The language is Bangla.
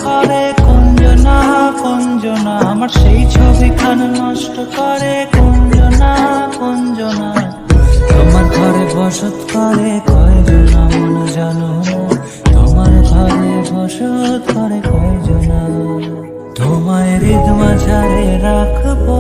করে কুঞ্জনা কুঞ্জনা, আমার সেই ছবিখান নষ্ট করে কুঞ্জনা কুঞ্জনা। তোমার ঘরে বসত করে কয়জনা মন জানো, তোমার ঘরে বসত করে কয়জনা। তোমায় হৃদ মাঝারে রাখবো।